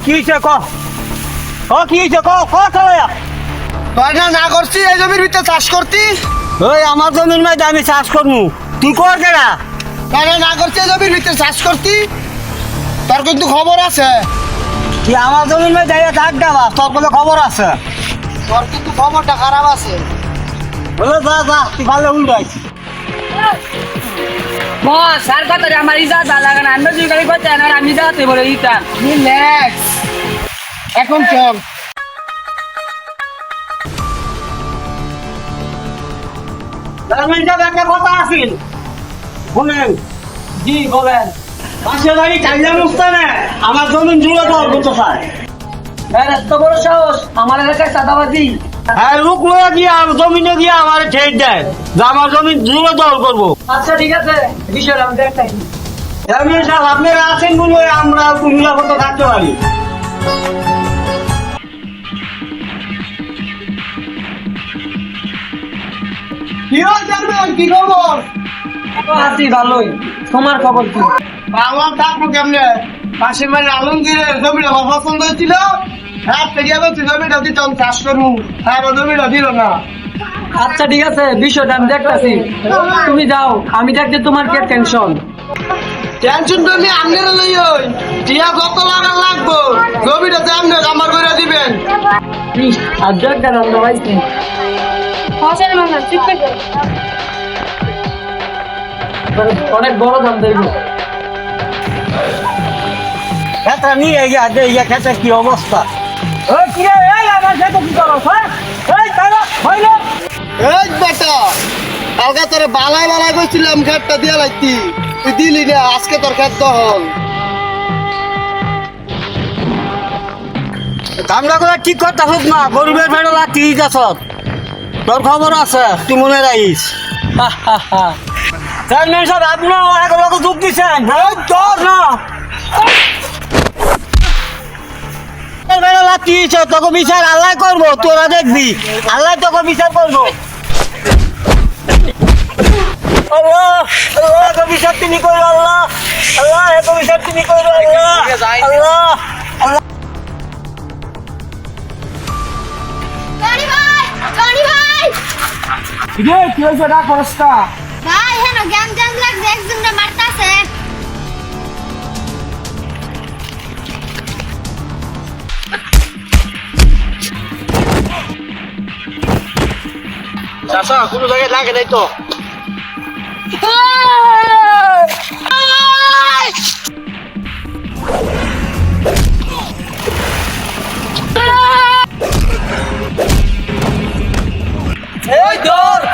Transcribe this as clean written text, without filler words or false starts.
কি হয়েছে ক কি হয়েছে ক চলে তোর না করছি এই জমির ভিতরে চাষ করতি ওই আমার জমির মধ্যে আমি চাষ করবো তুই কর কেনা না করছি এই জমির ভিতরে চাষ করতি তোর কিন্তু খবর আছে তুই আমার জমির মধ্যে যাইয়া থাক দেবা তোর কোনো খবর আছে তোর কিন্তু খবরটা খারাপ আছে বলে যা তুই ভালো উল্টাই বস স্যার কথা আমার ইজাত ভালো লাগে না আমরা দুই গাড়ি করতে না আমি যাতে বলে দিতাম রিল্যাক্স এখন চল একটা কথা আসিল বলেন জি বলেন পাশের বাড়ি চাইলাম না আমার জমিন জুড়ে দেওয়ার করতে চায় এত বড় সাহস আমার এলাকায় চাঁদাবাজি হ্যাঁ লোক লয়ে গিয়ে জমিনে গিয়ে আমার ঠেক দেয় যে আমার জমি জুড়ে দল করবো আচ্ছা ঠিক আছে বিষয়টা আমি দেখতাম চেয়ারম্যান সাহেব আপনারা আছেন বলে আমরা নিরাপত্তা থাকতে পারি কি হয়েছে কি খবর আছি ভালোই তোমার খবর কি আমার থাকবো কেমনে পাশের বাড়ি আলমগীরের জমিটা আমার পছন্দ হয়েছিল হ্যাঁ পেরিয়ে বলছি জমিটা দিতাম চাষ করবো হ্যাঁ আমার জমিটা দিল না আচ্ছা ঠিক আছে বিষয়টা আমি দেখতাছি তুমি যাও আমি দেখতে তোমার কি টেনশন টেনশন তো আমি আপনার লই ওই টিয়া কত লাগা লাগবো জমিটা তো আপনি আমার করে দিবেন আর দেখ কেন আমরা পাইছি অনেক বড় দাম দেখবো ক্ষেত্রে নিয়ে গিয়ে দে ইয়ে ক্ষেত্রে কি অবস্থা ওই কি রে এই আমার ক্ষেত্রে কি করো হ্যাঁ এই তারা হইল এই বেটা কালকে তোর বালাই বালাই কইছিলাম খেতটা দিয়া লাগতি তুই দিলি না আজকে তোর খেত দহল কামরা করে ঠিক করতে হোক না গরিবের ফেরত লাগতে যাস তোর খবর আছে তুই মনে রাখিস চেয়ারম্যান সাহেব আপনার এক যোগ দিচ্ছেন তোর না তোকে বিচার আল্লাহ করবো তোরা দেখবি আল্লাহ তোকে বিচার করবো আল্লাহ আল্লাহ বিচার তিনি করবো আল্লাহ আল্লাহ বিচার তিনি করবো আল্লাহ আল্লাহ আল্লাহ টনি ভাই কি হয়েছে না খরচটা ভাই হেন গ্যাং গ্যাং লাগছে একজনটা মারতাছে চাষা কোনো জায়গায় লাগে নাই তো এই দৌড়